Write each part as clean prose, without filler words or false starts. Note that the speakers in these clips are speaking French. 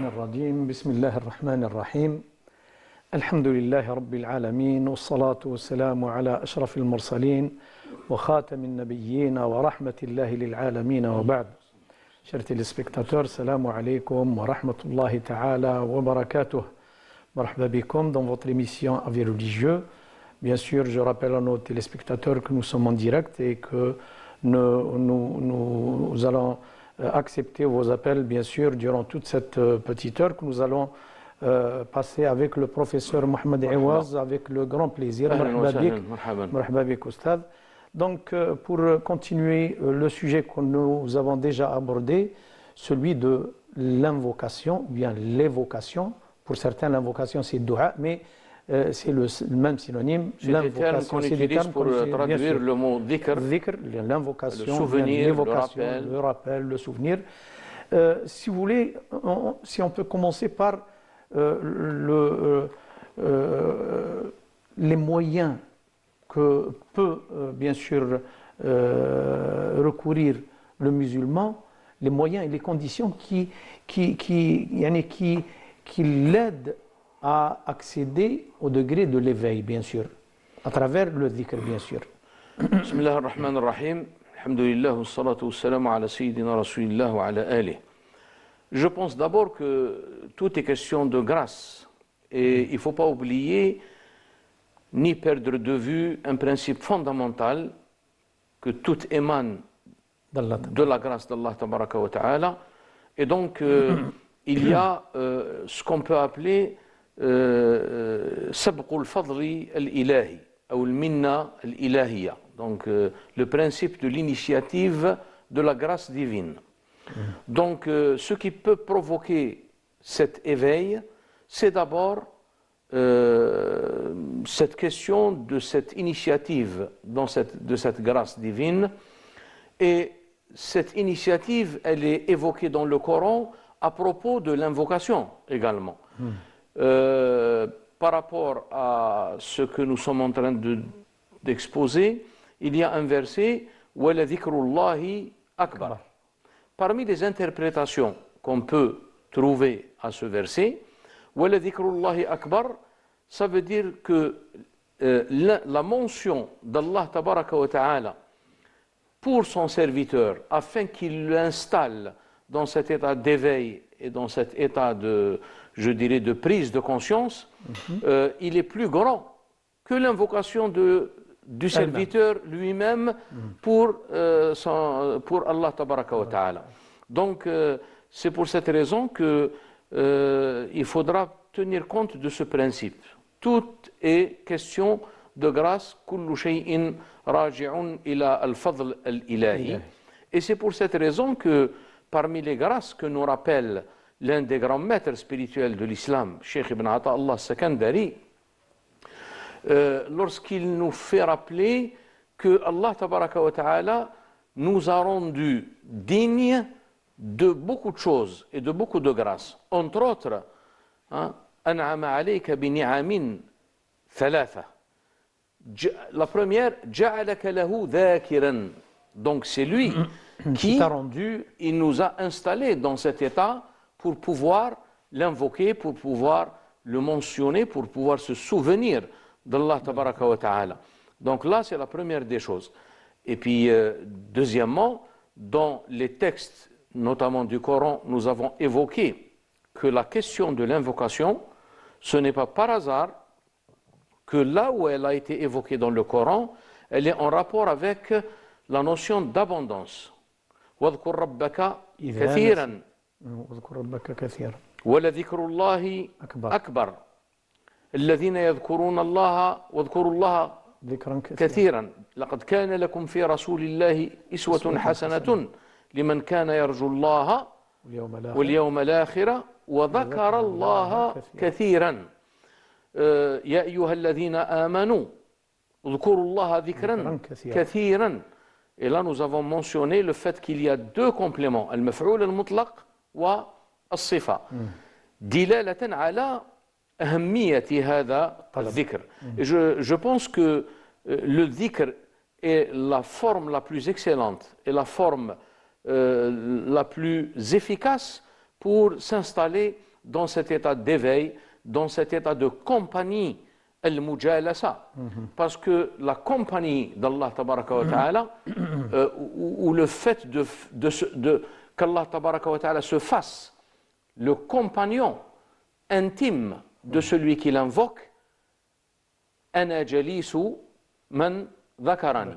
الرجيم بسم الله الرحمن الرحيم الحمد لله رب العالمين والصلاة والسلام على أشرف المرسلين وخاتم النبيين ورحمة الله للعالمين وبعد. Chers téléspectateurs, salam alaikum wa rahmatullahi ta'ala wa barakatuh. Marhaba bikoum dans votre émission Avis religieux. Bien sûr, je rappelle à nos téléspectateurs que nous sommes en direct et que nous allons accepter vos appels, bien sûr, durant toute cette petite heure que nous allons passer avec le professeur Mohamed Awaz, avec le grand plaisir. Marhaba bik, Oustad. Donc, pour continuer le sujet que nous avons déjà abordé, celui de l'invocation, ou bien l'évocation. Pour certains, l'invocation, c'est dua, mais c'est le même synonyme. L'invocation, c'est des termes pour traduire le mot dhikr, l'invocation, le souvenir, le rappel, le souvenir. Si vous voulez, si on peut commencer par les moyens que peut bien sûr recourir le musulman, les moyens et les conditions qui l'aident à accéder au degré de l'éveil, bien sûr, à travers le dhikr, bien sûr. Bismillah ar-Rahman ar-Rahim, alhamdulillah, wa salatu wa salam ala sayyidina rasulillah wa ala alih. Je pense d'abord que tout est question de grâce et il ne faut pas oublier ni perdre de vue un principe fondamental que tout émane de la grâce d'Allah tabaraka wa ta'ala. Et donc il y a ce qu'on peut appeler سبق الفضل الإلهي أو المنة الإلهية, donc le principe de l'initiative de la grâce divine. Donc ce qui peut provoquer cet éveil, c'est d'abord cette question de cette initiative de cette grâce divine, et cette initiative, elle est évoquée dans le Coran à propos de l'invocation également. Par rapport à ce que nous sommes en train d'exposer, il y a un verset وَلَا ذِكْرُ اللَّهِ أَكْبَرُ. Parmi les interprétations qu'on peut trouver à ce verset, وَلَا ذِكْرُ اللَّهِ أَكْبَرُ, ça veut dire que la mention d'Allah tabaraka wa ta'ala pour son serviteur, afin qu'il l'installe dans cet état d'éveil et dans cet état de, je dirais, de prise de conscience, il est plus grand que l'invocation du serviteur lui-même pour Allah tabaraka wa ta'ala. Donc c'est pour cette raison que il faudra tenir compte de ce principe. Tout est question de grâce. Kullu shay'in raji'un ila al-fadl al-ilahi. Et c'est pour cette raison que parmi les grâces que nous rappelle l'un des grands maîtres spirituels de l'islam, Cheikh Ibn Ata'Allah Sakandari, lorsqu'il nous fait rappeler que Allah tabaraka wa ta'ala nous a rendus dignes de beaucoup de choses et de beaucoup de grâces. Entre autres, an'ama alayka bi ni'amin thalatha. La première, ja'alaka lahu dhakiran. Donc c'est lui qui il nous a installés dans cet état pour pouvoir l'invoquer, pour pouvoir le mentionner, pour pouvoir se souvenir d'Allah tabaraka wa ta'ala. Donc là, c'est la première des choses. Et puis, deuxièmement, dans les textes, notamment du Coran, nous avons évoqué que la question de l'invocation, ce n'est pas par hasard que là où elle a été évoquée dans le Coran, elle est en rapport avec la notion d'abondance. وَاذْكُرْ رَبَّكَ كَثِيرًا وَلَذِكْرُ اللَّهِ أَكْبَرُ الَّذِينَ يَذْكُرُونَ اللَّهَ وَاذْكُرُوا اللَّهَ كَثِيرًا لَقَدْ كَانَ لَكُمْ فِي رَسُولِ اللَّهِ إِسْوَةٌ حَسَنَةٌ لِمَنْ كَانَ يَرْجُو اللَّهَ وَالْيَوْمَ الْآخِرَ وَذَكَرَ اللَّهَ كَثِيرًا يَا أَيُّهَا الَّذِينَ آمَنُوا اذْكُرُوا اللَّهَ ذِكْرًا كَثِيرًا. Et là, nous avons mentionné le fait qu'il y a deux compléments, al-maf'oul al-mutlaq wa al-sifa, dilalatan ala ahammiyati hadha al-dhikr. Et je pense que le dhikr est la forme la plus excellente et la forme la plus efficace pour s'installer dans cet état d'éveil, dans cet état de compagnie, al-mujalasa. Parce que la compagnie d'Allah tabaraka wa ta'ala, ou le fait qu'Allah tabaraka wa ta'ala se fasse le compagnon intime de celui qui l'invoque, ana jalisu man dhakarani.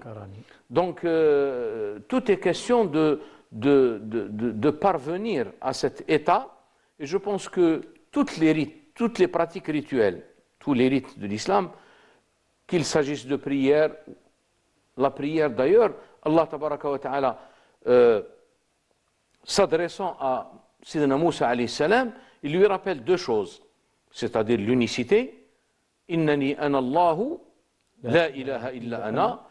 Donc, tout est question de parvenir à cet état. Et je pense que toutes les rites, toutes les pratiques rituelles, tous les rites de l'islam, qu'il s'agisse de prière, la prière d'ailleurs, Allah tabaraka wa ta'ala, s'adressant à Sidna Moussa alayhi salam, il lui rappelle deux choses, c'est-à-dire l'unicité, innani ana Allahu, la ilaha illa ana,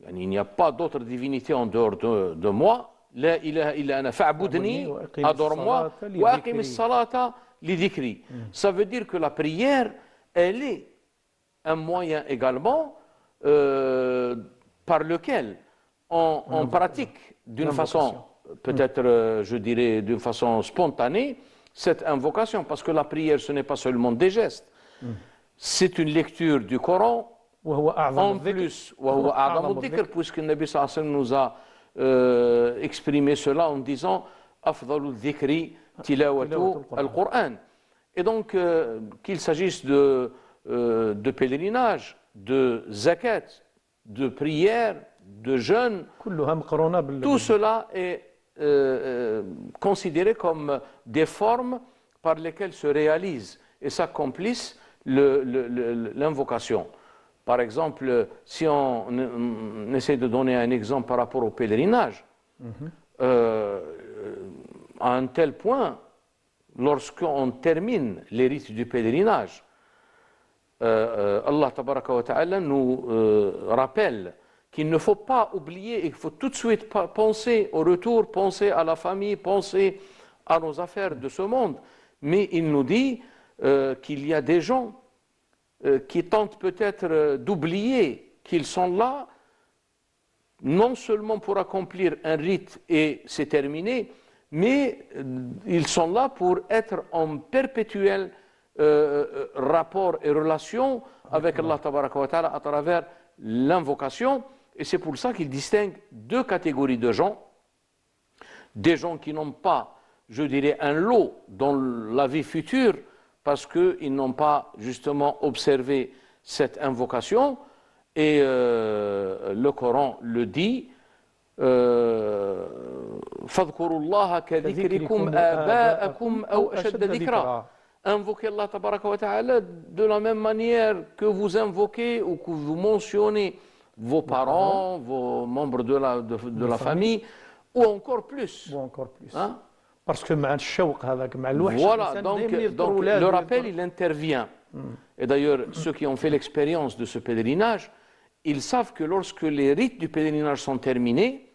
il n'y a pas d'autre divinité en dehors de moi, la ilaha illa ana fa'budni, adore-moi, wa aqim as-salata li dhikri. Ça veut dire que la prière, elle est un moyen également par lequel on pratique d'une façon, peut-être, je dirais, d'une façon spontanée, cette invocation. Parce que la prière, ce n'est pas seulement des gestes. C'est une lecture du Coran. En plus, puisque le Nabi sallallahu alayhi wa sallam nous a exprimé cela en disant Afdalu dhikri tilawatu al-Qur'an. Et donc, qu'il s'agisse de pèlerinage, de zakat, de prière, de jeûne, tout cela est considéré comme des formes par lesquelles se réalise et s'accomplisse l'invocation. Par exemple, si on essaie de donner un exemple par rapport au pèlerinage, à un tel point, lorsqu'on termine les rites du pèlerinage, Allah tabaraka wa ta'ala nous rappelle qu'il ne faut pas oublier, il faut tout de suite penser au retour, penser à la famille, penser à nos affaires de ce monde. Mais il nous dit qu'il y a des gens qui tentent peut-être d'oublier qu'ils sont là, non seulement pour accomplir un rite et c'est terminé, mais ils sont là pour être en perpétuel rapport et relation avec Allah tabaraka wa ta'ala à travers l'invocation. Et c'est pour ça qu'il distingue deux catégories de gens. Des gens qui n'ont pas, je dirais, un lot dans la vie future parce qu'ils n'ont pas justement observé cette invocation. Et le Coran le dit, فَاذْكُرُوا كَذِكْرِكُمْ آبَاءَكُمْ أَوْ أَشَدَّ ذِكْرًا. Invoquez Allah tabaraka wa ta'ala de la même manière que vous invoquez ou que vous mentionnez vos parents, vos membres de la famille, ou encore plus. Hein? Parce que voilà, donc le rappel, il intervient. Et d'ailleurs, ceux qui ont fait l'expérience de ce pèlerinage, ils savent que lorsque les rites du pèlerinage sont terminés,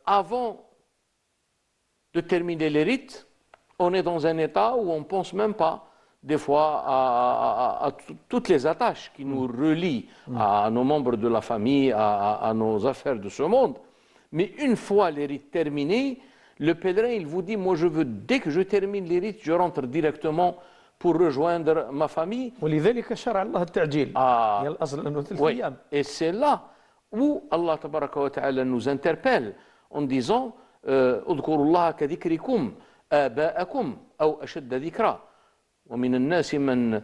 avant de terminer les rites, on est dans un état où on ne pense même pas, des fois, à toutes les attaches qui nous relient à nos membres de la famille, à nos affaires de ce monde. Mais une fois les rites terminés, le pèlerin, il vous dit, moi je veux, dès que je termine les rites, je rentre directement pour rejoindre ma famille. Oui. Et c'est là où Allah tabaraka wa ta'ala nous interpelle en disant اذكروا الله كذكركم آباءكم أو أشد ذكرا ومن الناس من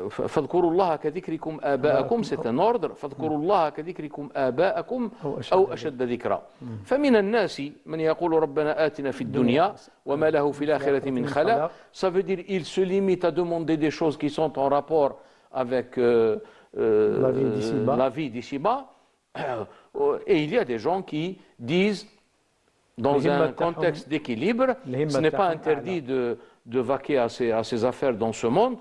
فاذكروا الله كذكركم آباءكم c'est un ordre فاذكروا الله كذكركم آباءكم أو أشد ذكرا فمن الناس من يقول ربنا آتنا في الدنيا وما له في الآخرة من خلاق. Ça veut dire il se limite à demander des choses qui sont en rapport avec la vie d'ici-bas. Et il y a des gens qui disent, dans un contexte d'équilibre, ce n'est pas interdit de vaquer à ses affaires dans ce monde,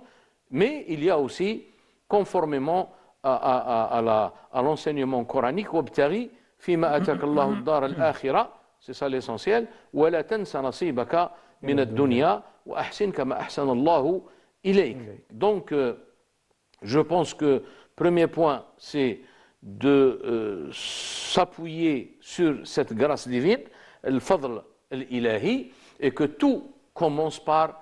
mais il y a aussi, conformément à l'enseignement coranique, وابتغي فيما آتاك الله الدار الآخرة, c'est ça l'essentiel, ولا تنس نصيبك من الدنيا وأحسن كما أحسن الله إليك. Donc, je pense que premier point, c'est de s'appuyer sur cette grâce divine, le fadl al-ilahi, et que tout commence par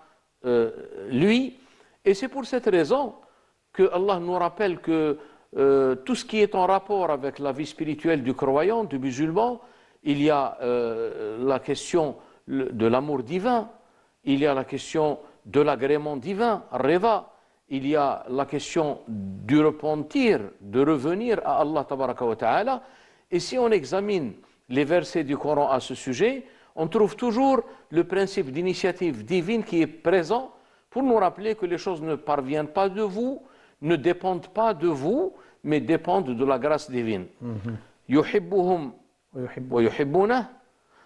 lui. Et c'est pour cette raison que Allah nous rappelle que tout ce qui est en rapport avec la vie spirituelle du croyant, du musulman, il y a la question de l'amour divin, il y a la question de l'agrément divin, reva, il y a la question du repentir, de revenir à Allah tabaraka wa ta'ala. Et si on examine les versets du Coran à ce sujet, on trouve toujours le principe d'initiative divine qui est présent pour nous rappeler que les choses ne parviennent pas de vous, ne dépendent pas de vous, mais dépendent de la grâce divine. يحبهم ويحبونه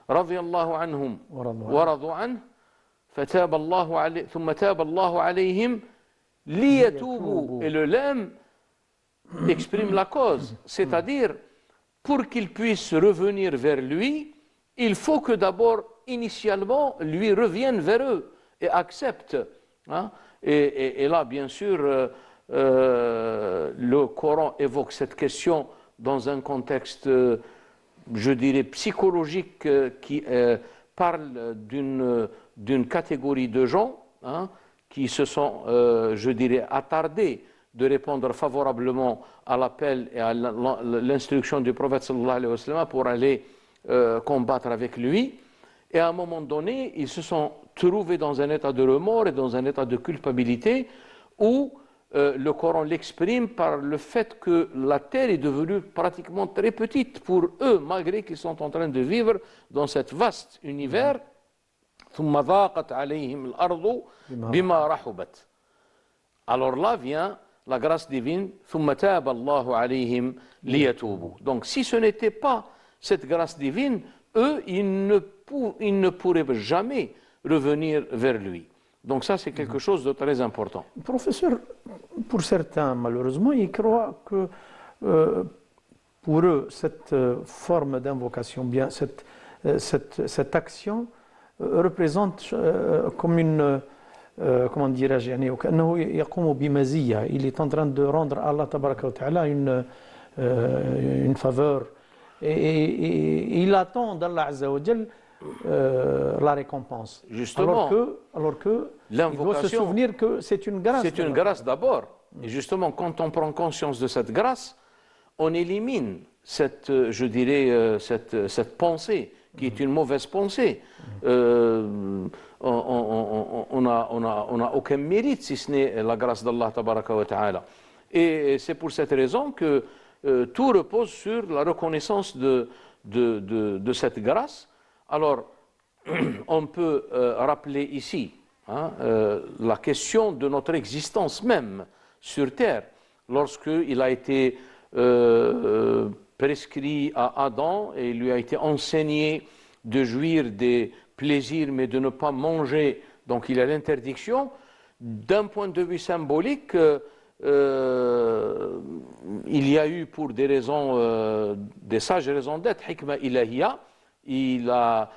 رضي الله عنهم ورضوا عنه فتاب الله عليه ثم تاب الله عليهم ليتوبوا. Et le lemme exprime la cause, c'est-à-dire pour qu'ils puissent revenir vers lui, il faut que d'abord, initialement, lui revienne vers eux et accepte. Hein? Et là, bien sûr, le Coran évoque cette question dans un contexte, je dirais, psychologique qui parle d'une catégorie de gens hein, qui se sont, je dirais, attardés de répondre favorablement à l'appel et à l'instruction du prophète sallallahu alayhi wa sallam pour aller combattre avec lui. Et à un moment donné, ils se sont trouvés dans un état de remords et dans un état de culpabilité où le Coran l'exprime par le fait que la terre est devenue pratiquement très petite pour eux, malgré qu'ils sont en train de vivre dans cet vaste univers. ثم ضاقت عليهم الأرض بما رحبت. Alors là vient la grâce divine. ثم تاب الله عليهم ليتوبوا. Donc si ce n'était pas cette grâce divine, eux, ils ne pourraient jamais revenir vers lui. Donc ça, c'est quelque chose de très important. Professeur, pour certains, malheureusement, ils croient que pour eux, cette forme d'invocation, bien cette action représente comme une, comment dirais-je, il est en train de rendre à Allah tabaraka wa ta'ala une faveur et il attend d'Allah Azza wa Jal la récompense. Justement, alors que il doit se souvenir que c'est une grâce. C'est une grâce d'abord. Et justement, quand on prend conscience de cette grâce, on élimine cette, je dirais, cette pensée qui est une mauvaise pensée. On n'a aucun mérite si ce n'est la grâce d'Allah tabaraka wa ta'ala. Et c'est pour cette raison que tout repose sur la reconnaissance de cette grâce. Alors, on peut rappeler ici la question de notre existence même sur Terre. Lorsqu'il a été prescrit à Adam et il lui a été enseigné de jouir des plaisirs mais de ne pas manger, donc il a l'interdiction. D'un point de vue symbolique, il y a eu pour des raisons, des sages raisons d'être, hikmah ilahiyya, il l'a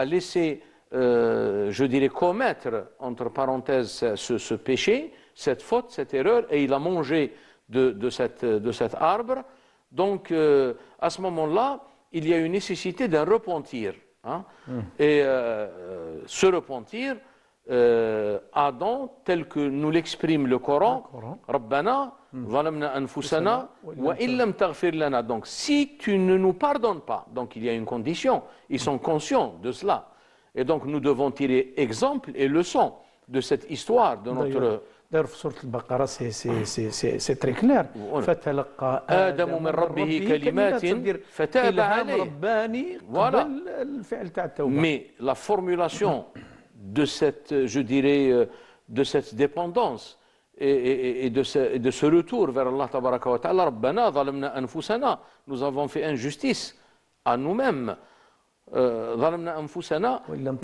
laissé, je dirais, commettre, entre parenthèses, ce péché, cette faute, cette erreur, et il a mangé de cet arbre. Donc, à ce moment-là, il y a une nécessité d'un repentir. Hein? Et ce repentir, Adam, tel que nous l'exprime le Coran, Rabbana, zalamna anfusana, wa illam taghfir lana. Donc, si tu ne nous pardonnes pas, donc il y a une condition, ils sont conscients de cela. Et donc, nous devons tirer exemple et leçon de cette histoire, de notre. D'ailleurs, sur le Baqara, c'est très clair. فتلقى آدم من ربه كلمات فتاب عليه. Voilà. Mais la formulation de cette, je dirais, de cette dépendance et de ce retour vers Allah tabaraka wa ta'ala, Rabbana zalamna anfusana, nous avons fait injustice à nous-mêmes.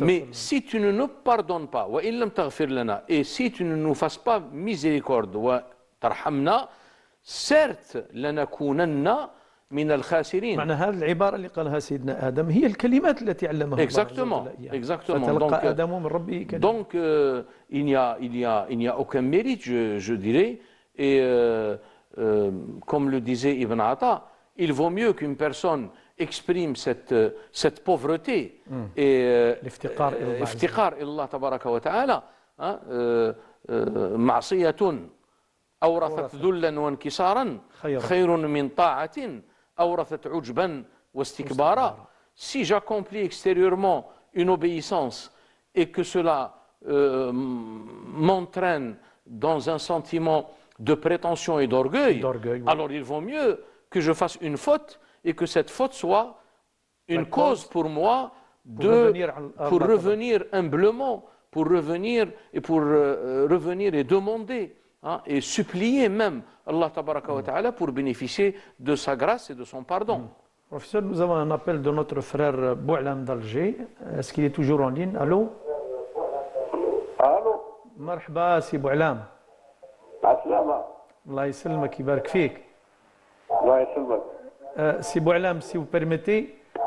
Mais si tu ne nous pardonnes pas, et si tu ne nous fasses pas miséricorde, certes, لنكونن من الخاسرين. معنى هذه العبارة اللي قالها سيدنا آدم هي الكلمات التي علمها الله عز وجل إياها. فتلقى آدم من ربه كلمات. Donc il n'y a aucun mérite, je dirais, et comme le disait Ibn Atta, il vaut mieux qu'une personne exprime cette pauvreté et الافتقار إلى الله تبارك وتعالى معصية أورثت ذلا وانكسارا خير من طاعة أورثت عجبا واستكبارا. Si j'accomplis extérieurement une obéissance et que cela m'entraîne dans un sentiment de prétention et d'orgueil, alors il vaut mieux que je fasse une faute et que cette faute soit une cause pour moi pour revenir humblement, pour revenir et demander et supplier même Allah tabaraka wa ta'ala pour bénéficier de sa grâce et de son pardon. Professeur, nous avons un appel de notre frère Boualam d'Alger. Est-ce qu'il est toujours en ligne? Allô? الو مرحبا سي بوعلام. عسلامة. الله يسلمك يبارك فيك. الله يسلمك. سي بوعلام سي vous permettez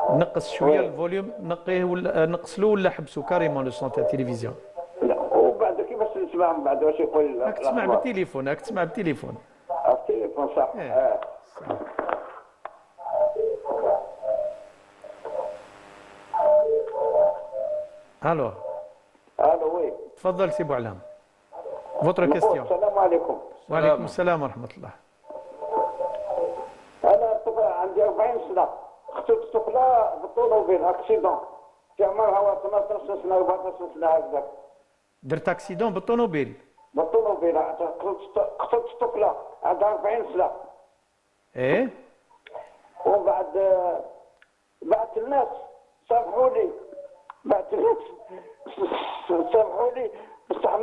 نقص شويه الفوليوم، نقيه ولا نقصلو ولا حبسو كاريمون لو سون تاع التلفزيون؟ لا وبعد كيفاش نسمع من بعد واش يقول؟ راك تسمع بالتليفون، راك تسمع بالتليفون. التليفون صح. الو الو وي تفضل سي بوعلام. فوتر كيستيون. السلام عليكم. وعليكم السلام ورحمه الله. انا طفل عندي 40 سنه، خطيت طفله بالطوموبيل اكسيدون في عمرها 12 سنه 14 سنه هكذاك. درت اكسيدون بالطوموبيل؟ بالطوموبيل قتلت طفله عندها 40 سنه. ايه ومن بعد الناس سامحوا لي، بعد الناس سامحوا لي بصح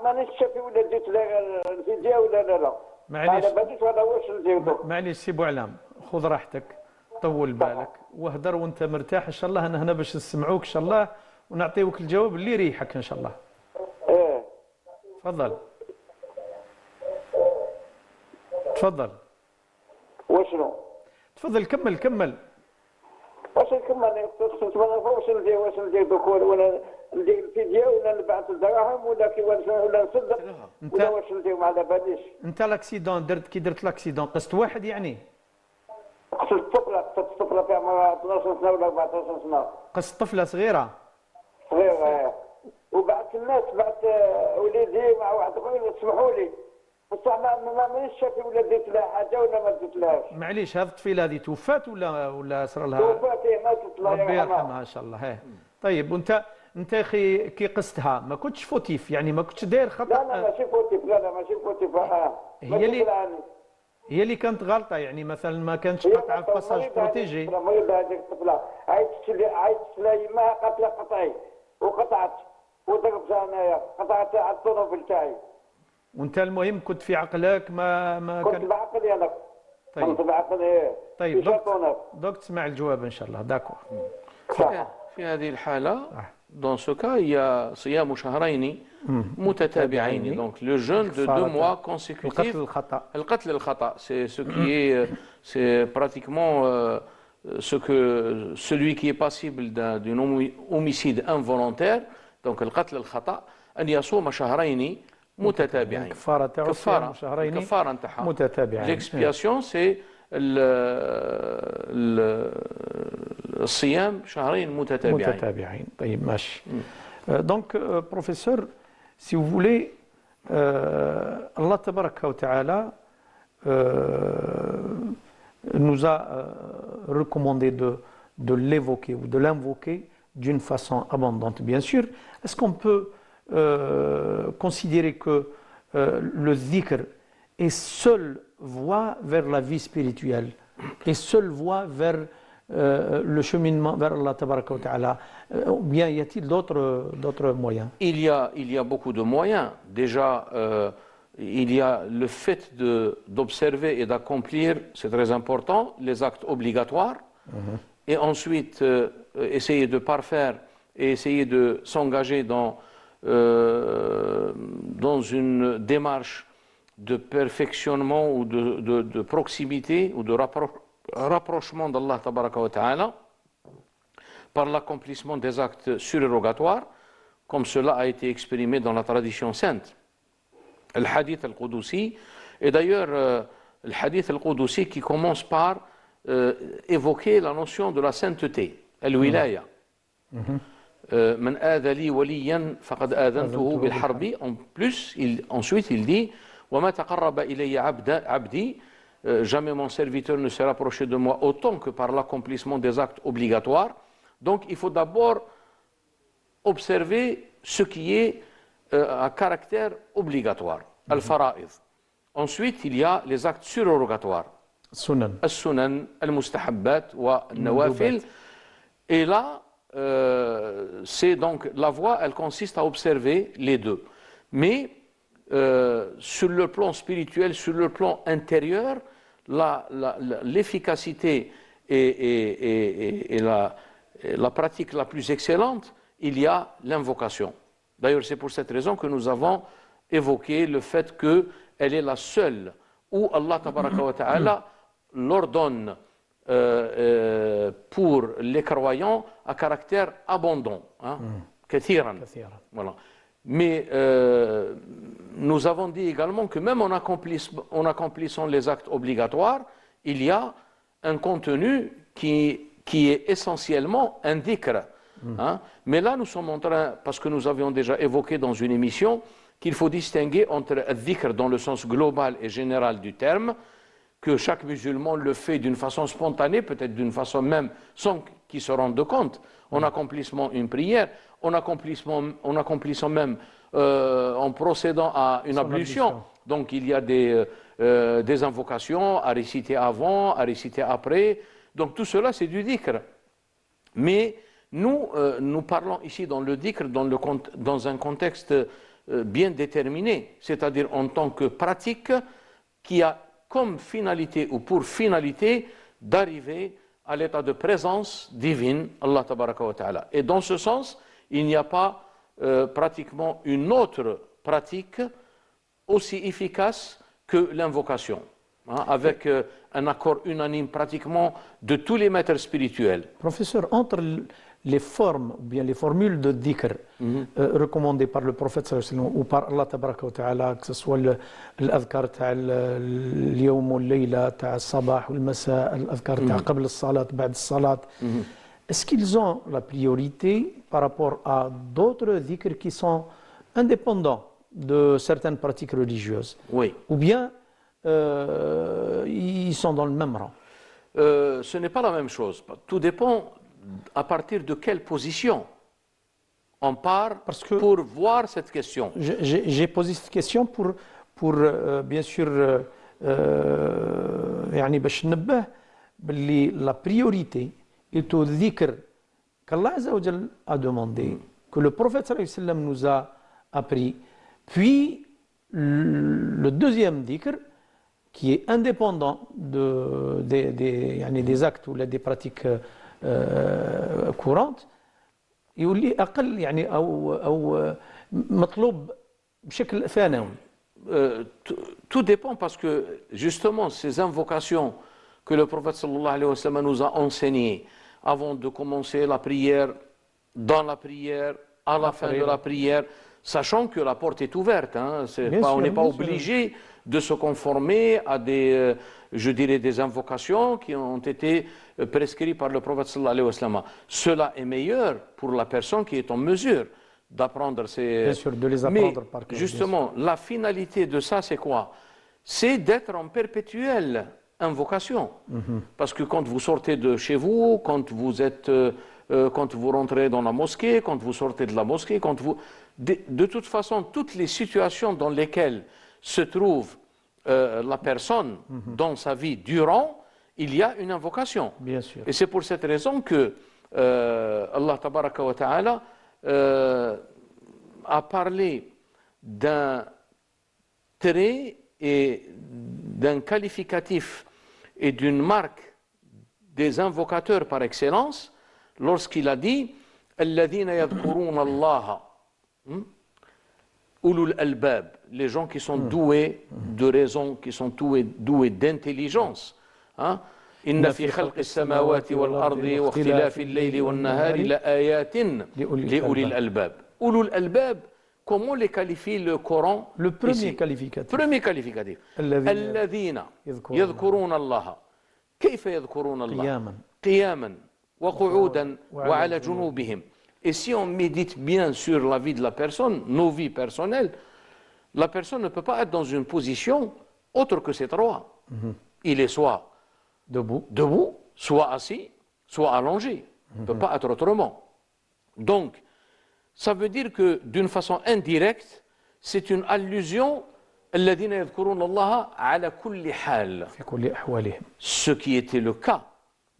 مانيش شافي ولا ديت الفيديو ولا لا. معليش انا بديت ولا واش نديرو. معليش سي بوعلام، خذ راحتك، طول بالك واهدر وانت مرتاح ان شاء الله. انا هنا باش نسمعوك ان شاء الله ونعطيوك الجواب اللي يريحك ان شاء الله. ايه تفضل تفضل. وشنو؟ تفضل كمل. واش نكمل؟ واش ندير دوك؟ ولا ندير الفيديو ولا نبعث الدراهم ولا ولا نصدق ولا واش ندير؟ ما على باليش. انت لاكسيدون كي درت لاكسيدون قست واحد يعني؟ قتلت طفله في عمرها 12 سنه ولا 14 سنه. قست طفله صغيره؟ صغيره. وبعث الناس، بعث وليدي مع واحد اخر سمحوا لي بصح مانيش شافي ولا درت لها حاجه ولا ما درت لهاش. معليش هذه الطفيله هذه توفات ولا صار لها؟ توفات، ماتت الله ربي يرحمها. يرحمها ان شاء الله. هي طيب وانت اخي كي قستها ما كنتش فوتيف يعني، ما كنتش داير خطا؟ لا ماشي فوتيف، لا ماشي فوتيف. هي اللي كانت غلطه يعني، مثلا ما كانتش قطعه في باساج بروتيجي. مريضه هذيك الطفله، عيطت لها يماها قالت لها قطعي وقطعت وضربتها انايا، قطعت على الطوموبيل تاعي. وانت المهم كنت في عقلك ما كنت كان؟ بعقلي انا. طيب. كنت بعقلي. طيب دوك تسمع الجواب ان شاء الله. داكور. في هذه الحالة dans ce cas il y a صيام شهرين متتابعين. Donc le jeûne de 2 mois consécutifs. القتل الخطأ c'est ce qui est c'est pratiquement celui qui est passible d'un homicide involontaire. Donc القتل الخطأ أن يصوم شهرين متتابعين. كفارة تاعو صيام شهرين متتابعين. L'expiation c'est الصيام شهرين متتابعين. طيب ماشي. Donc professeur, si vous voulez, Allah tabaraka wa ta'ala nous a recommandé de l'évoquer ou de l'invoquer d'une façon abondante, bien sûr. Est-ce qu'on peut considérer que le dhikr est seule voie vers la vie spirituelle et seule voie vers le cheminement vers Allah tabaraka wa ta'ala, ou bien y a-t-il d'autres moyens? Il y a beaucoup de moyens. Déjà, il y a le fait d'observer et d'accomplir, c'est très important, les actes obligatoires. Et ensuite, essayer de parfaire et essayer de s'engager dans une démarche de perfectionnement ou de proximité ou de rapprochement d'Allah tabaraka wa ta'ala par l'accomplissement des actes surérogatoires, comme cela a été exprimé dans la tradition sainte. Le hadith al-Qudusi, et d'ailleurs le hadith al-Qudusi qui commence par évoqué la notion de la sainteté, al-wilaya. من آذى لي وليا فقد آذنته بالحرب. En plus, ensuite il dit وما تقرب إلي عبدي, jamais mon serviteur ne s'est rapproché de moi autant que par l'accomplissement des actes obligatoires. Donc il faut d'abord observer ce qui est à caractère obligatoire, al-fara'id. Ensuite, il y a les actes surrogatoires, al-sunan, al-mustahabbat wa al-nawafil. Et là, c'est donc la voie, elle consiste à observer les deux. Mais sur le plan spirituel, sur le plan intérieur, l'efficacité et la pratique la plus excellente, il y a l'invocation. D'ailleurs, c'est pour cette raison que nous avons évoqué le fait qu'elle est la seule où Allah tabaraka wa ta'ala l'ordonne pour les croyants à caractère abondant, kathiran. Voilà. Mais nous avons dit également que même en accomplissant les actes obligatoires, il y a un contenu qui est essentiellement un dhikr. Mais là, nous sommes en train, parce que nous avions déjà évoqué dans une émission, qu'il faut distinguer entre le dhikr dans le sens global et général du terme, que chaque musulman le fait d'une façon spontanée, peut-être d'une façon même sans qu'il se rende compte, en accomplissant une prière, en accomplissant même, en procédant à une ablution. Donc il y a des invocations à réciter avant, à réciter après. Donc tout cela, c'est du dhikr. Mais nous parlons ici dans le dhikr dans un contexte bien déterminé, c'est-à-dire en tant que pratique qui a comme finalité ou pour finalité d'arriver à l'état de présence divine, Allah tabaraka wa ta'ala. Et dans ce sens, il n'y a pas pratiquement une autre pratique aussi efficace que l'invocation, avec un accord unanime pratiquement de tous les maîtres spirituels. Professeur, entre les formes ou bien les formules de dhikr recommandées par le prophète ou par Allah tabaraka wa ta'ala, que ce soit l'adhkar تاع اليوم والليلة تاع الصباح والمساء, l'adhkar تاع قبل الصلاة بعد الصلاة, est-ce qu'ils ont la priorité par rapport à d'autres dhikr qui sont indépendants de certaines pratiques religieuses? Oui. Ou bien ils sont dans le même rang? Ce n'est pas la même chose. Tout dépend à partir de quelle position on part pour voir cette question. J'ai posé cette question pour bien sûr يعني باش ننبه باللي la priorité est au dhikr qu'Allah Azza wa Jal a demandé, que le prophète sallallahu alayhi wa sallam nous a appris, puis le deuxième dhikr qui est indépendant des actes ou des pratiques courantes, يولي أقل يعني أو مطلوب بشكل ثانوي. Tout dépend parce que justement ces invocations que le prophète sallallahu alayhi wa sallam nous a enseignées avant de commencer la prière, dans la prière, à la fin de la prière, sachant que la porte est ouverte, on n'est pas obligé de se conformer à des invocations qui ont été prescrites par le prophète sallallahu alayhi wa sallam. Cela est meilleur pour la personne qui est en mesure d'apprendre ces... Bien sûr, de les apprendre par cœur. Justement, la finalité de ça, c'est quoi? C'est d'être en perpétuelle invocation. Parce que quand vous sortez de chez vous, quand vous rentrez dans la mosquée, quand vous sortez de la mosquée, de toute façon, toutes les situations dans lesquelles se trouve la personne dans sa vie durant, il y a une invocation. Bien sûr. Et c'est pour cette raison que Allah tabaraka wa ta'ala a parlé d'un trait et d'un qualificatif et d'une marque des invocateurs par excellence lorsqu'il a dit alladhina yadhkuruna Allah ulul albab, les gens qui sont doués de raison, qui sont doués d'intelligence. إن في خلق السماوات والأرض واختلاف الليل والنهار لآيات لأولي الألباب. أولو الألباب, comment les qualifie le Coran? Le premier qualificatif. Premier qualificatif. الذين يذكرون الله كيف يذكرون الله قياما قياما وقعودا وعلى جنوبهم. Et si on médite bien sur la vie de la personne, nos vies personnelles, la personne ne peut pas être dans une position autre que ces trois. Il est soit debout, soit assis, soit allongé. Il ne peut pas être autrement. Donc, ça veut dire que d'une façon indirecte, c'est une allusion الذين يذكرون الله على كل حال. في كل أحوالهم. Ce qui était le cas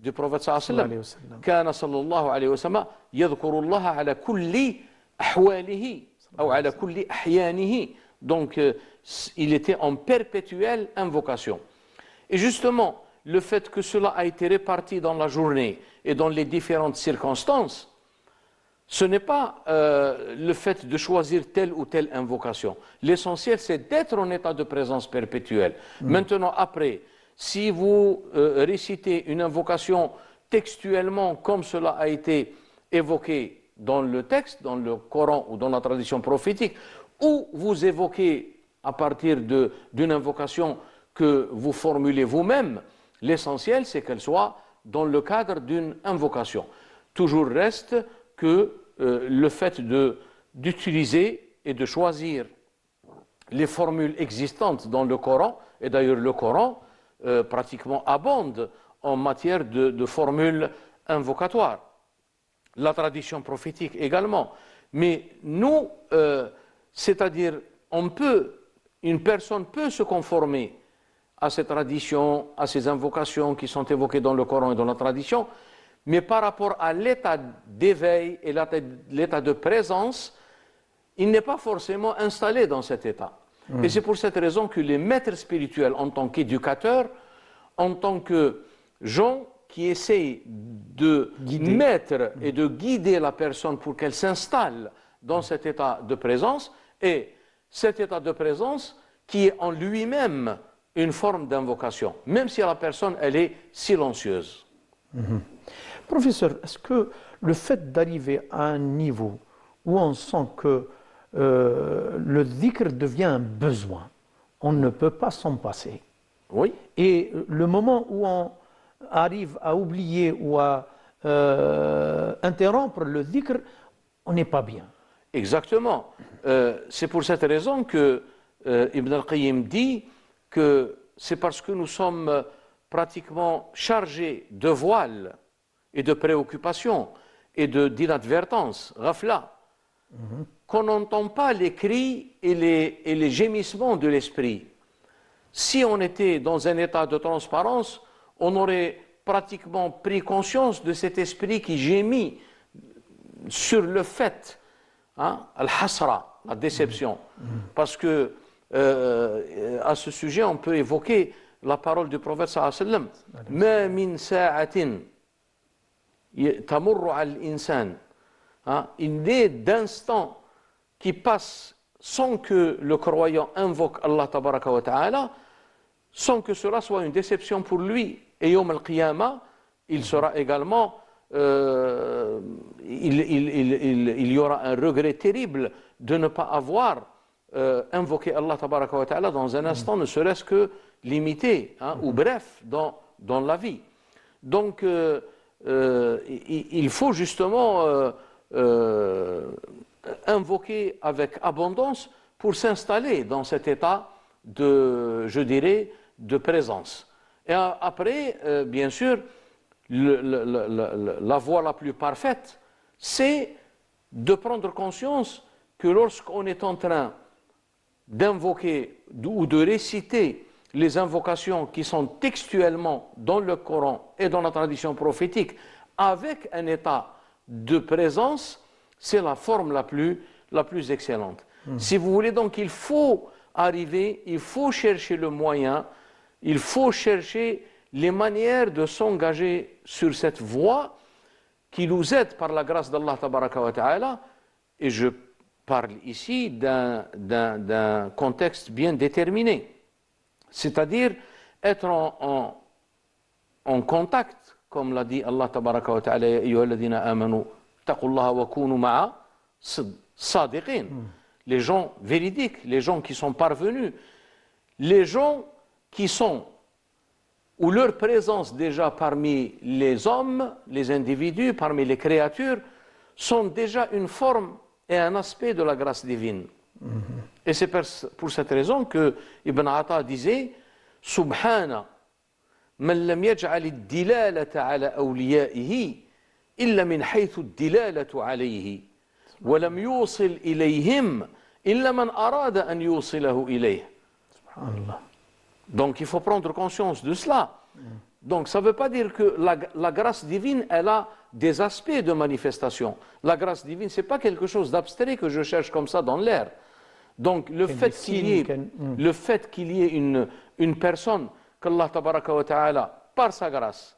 du prophète صلى الله عليه وسلم. كان صلى الله عليه وسلم يذكر الله على كل أحواله أو على كل أحيانه. Donc, il était en perpétuelle invocation. Et justement, le fait que cela a été réparti dans la journée et dans les différentes circonstances, ce n'est pas le fait de choisir telle ou telle invocation. L'essentiel, c'est d'être en état de présence perpétuelle. Maintenant, après, si vous récitez une invocation textuellement comme cela a été évoqué dans le texte, dans le Coran ou dans la tradition prophétique, ou vous évoquez à partir d'une invocation que vous formulez vous-même, l'essentiel, c'est qu'elle soit dans le cadre d'une invocation. Toujours reste que le fait d'utiliser et de choisir les formules existantes dans le Coran, et d'ailleurs le Coran pratiquement abonde en matière de formules invocatoires. La tradition prophétique également. Mais nous, c'est-à-dire, une personne peut se conformer à ces traditions, à ces invocations qui sont évoquées dans le Coran et dans la tradition, mais par rapport à l'état d'éveil et l'état de présence, il n'est pas forcément installé dans cet état. Et c'est pour cette raison que les maîtres spirituels, en tant qu'éducateurs, en tant que gens qui essayent de mettre et de guider la personne pour qu'elle s'installe dans cet état de présence, et cet état de présence qui est en lui-même une forme d'invocation, même si la personne, elle est silencieuse. Professeur, est-ce que le fait d'arriver à un niveau où on sent que le dhikr devient un besoin, on ne peut pas s'en passer. Oui. Et le moment où on arrive à oublier ou à interrompre le dhikr, on n'est pas bien. Exactement. C'est pour cette raison que Ibn al-Qayyim dit que c'est parce que nous sommes pratiquement chargés de voiles et de préoccupations et d'inadvertance, ghafla, qu'on n'entend pas les cris et les gémissements de l'esprit. Si on était dans un état de transparence, on aurait pratiquement pris conscience de cet esprit qui gémit sur le fait, al-hasra, la déception. Parce que à ce sujet, on peut évoquer la parole du prophète sallallahu alayhi wa sallam. Ma min sa'atin tamurru al-insan. Il n'est d'instant qui passe sans que le croyant invoque Allah tabaraka wa ta'ala, sans que cela soit une déception pour lui. Et Yawm al-Qiyamah, il sera également, il y aura un regret terrible de ne pas avoir invoqué Allah tabaraka wa ta'ala dans un instant, ne serait-ce que limité ou bref dans la vie. Donc, il faut justement invoquer avec abondance pour s'installer dans cet état je dirais, de présence. Et après, bien sûr, la voie la plus parfaite, c'est de prendre conscience que lorsqu'on est en train d'invoquer ou de réciter les invocations qui sont textuellement dans le Coran et dans la tradition prophétique, avec un état de présence, c'est la forme la plus excellente. Si vous voulez, donc, il faut chercher le moyen, il faut chercher les manières de s'engager sur cette voie qui nous aide par la grâce d'Allah tabaraka wa ta'ala. Et je parle ici d'un contexte bien déterminé, c'est-à-dire être en contact, comme l'a dit Allah tabaraka wa ta'ala, ya ayyuhalladhina amanu taqullaha wa kunu ma'a sadiqin. Les gens véridiques, les gens qui sont parvenus, les gens qui sont où leur présence déjà parmi les hommes, les individus, parmi les créatures, sont déjà une forme et un aspect de la grâce divine. Et c'est pour cette raison que Ibn Atta disait « Subhana man lam yaj'al ad-dilalata ala awliyaihi illa min haythu ad-dilalatu alayhi wa lam yusil ilayhim illa man arada an yusilahu ilayh » Donc il faut prendre conscience de cela. Donc ça ne veut pas dire que la grâce divine, elle a des aspects de manifestation. La grâce divine, ce n'est pas quelque chose d'abstrait que je cherche comme ça dans l'air. Donc le fait qu'il y ait une personne qu'Allah tabaraka wa ta'ala, par sa grâce,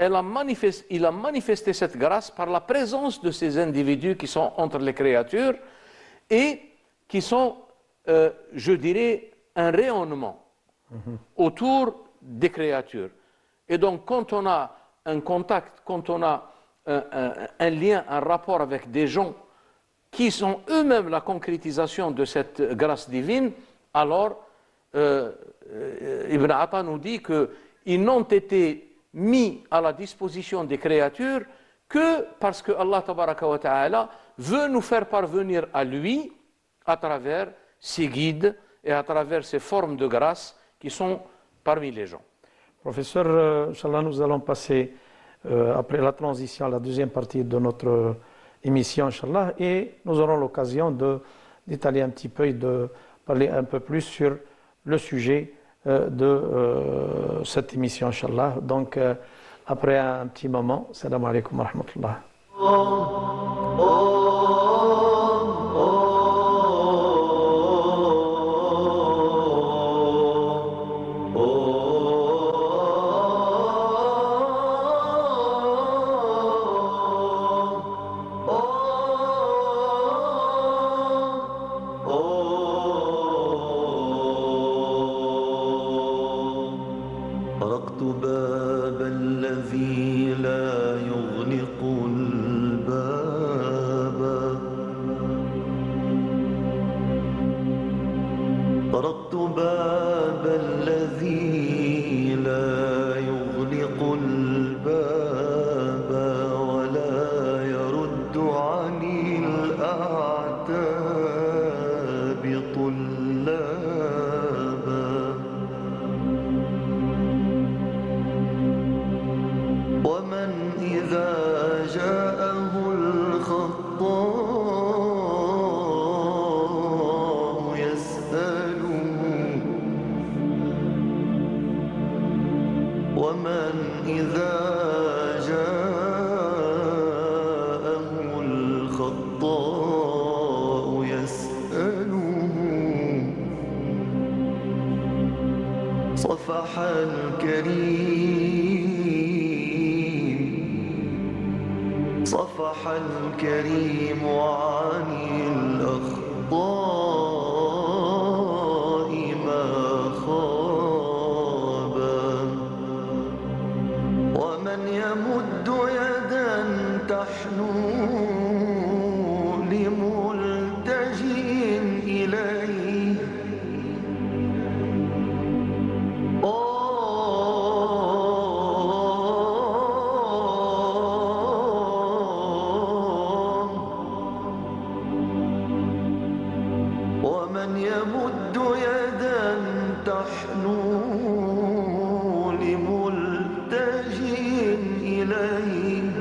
il a manifesté cette grâce par la présence de ces individus qui sont entre les créatures et qui sont, je dirais, un rayonnement autour des créatures. Et donc quand on a un contact, quand on a un lien, un rapport avec des gens qui sont eux-mêmes la concrétisation de cette grâce divine, alors Ibn Atta nous dit qu'ils n'ont été mis à la disposition des créatures que parce que Allah tabaraka wa ta'ala veut nous faire parvenir à lui à travers ses guides et à travers ces formes de grâce qui sont parmi les gens. Professeur, Inch'Allah, nous allons passer après la transition à la deuxième partie de notre émission, Inch'Allah, et nous aurons l'occasion d'étaler un petit peu et de parler un peu plus sur le sujet de cette émission, Inch'Allah. Donc, après un petit moment, salam alaikum wa rahmatullah. طرقت باب الذي لا يغلق الباب طرقت باب الذي لا يغلق الباب ولا يرد عن الأعتاب طلابا ومن إذا جاءه الخطاء يسأله ومن إذا جاءه الخطاء يسأله صفح الكريم عن الأخطاء ما خابا ومن يمد يدا تحنو لملتجئ إليه ومن يمد يدا تحنو لملتجئ إليه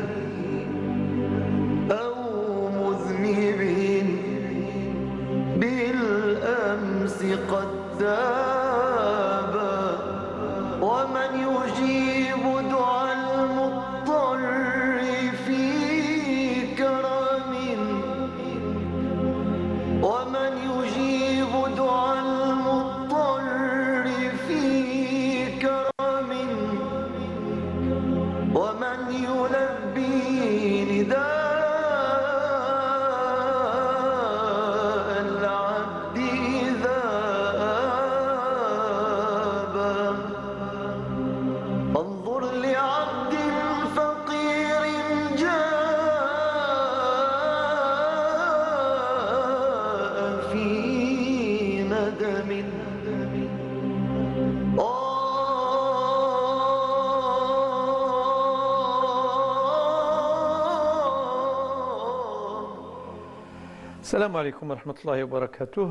Salam alaikum wa rahmatullahi wa barakatuh.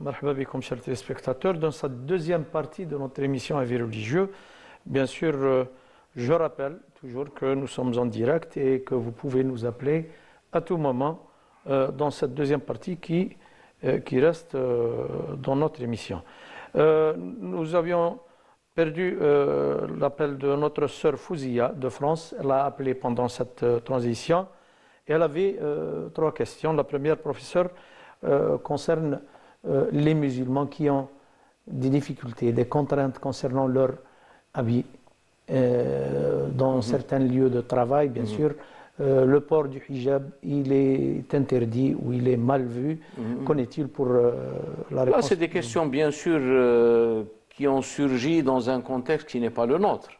Marhaba bikum, chers téléspectateurs. Dans cette deuxième partie de notre émission Avis religieux, bien sûr, je rappelle toujours que nous sommes en direct et que vous pouvez nous appeler à tout moment dans cette deuxième partie qui reste dans notre émission. Nous avions perdu l'appel de notre sœur Fouzia de France. Elle a appelé pendant cette transition. Et elle avait trois questions. La première, professeur, concerne les musulmans qui ont des difficultés, des contraintes concernant leur habit dans certains lieux de travail, bien sûr. Le port du hijab, il est interdit ou il est mal vu. Qu'en est-il pour la réponse? Là, c'est des questions, bien sûr, qui ont surgi dans un contexte qui n'est pas le nôtre.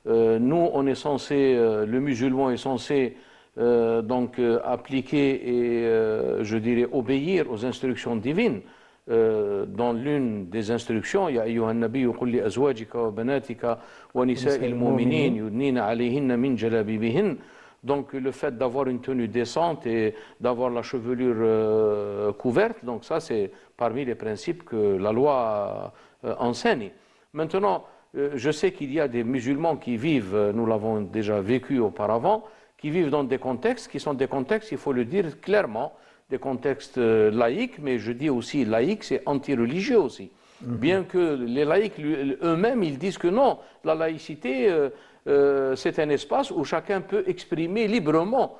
Nous, on est censé, le musulman est censé donc appliquer et je dirais obéir aux instructions divines. Dans l'une des instructions, ya ayyuhan nabiyyu qul li azwajika wa banatika wa nisa'il mu'minin yudnina alayhinna min jalabibihin. Donc le fait d'avoir une tenue décente et d'avoir la chevelure couverte, donc ça c'est parmi les principes que la loi enseigne. Maintenant, je sais qu'il y a des musulmans qui vivent, nous l'avons déjà vécu auparavant, qui vivent dans des contextes qui sont des contextes, il faut le dire clairement, des contextes laïques, mais je dis aussi laïque, c'est anti-religieux aussi. Bien que les laïcs eux-mêmes, ils disent que non, la laïcité, c'est un espace où chacun peut exprimer librement.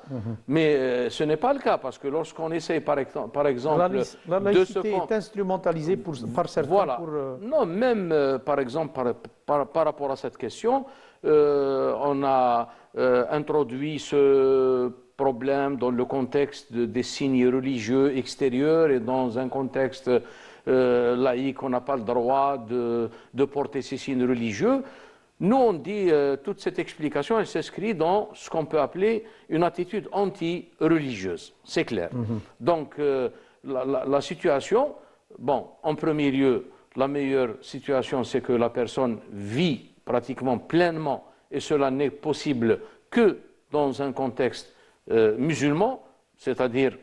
Mais ce n'est pas le cas, parce que lorsqu'on essaie, par exemple... La laïcité est instrumentalisée par certains voilà. pour... Non, même, par exemple, par rapport à cette question, on a introduit ce problème dans le contexte des signes religieux extérieurs et dans un contexte laïque, on n'a pas le droit de porter ces signes religieux. Nous, on dit, toute cette explication, elle s'inscrit dans ce qu'on peut appeler une attitude anti-religieuse, c'est clair. Donc, la situation, bon, en premier lieu, la meilleure situation, c'est que la personne vit pratiquement pleinement, et cela n'est possible que dans un contexte musulman, c'est-à-dire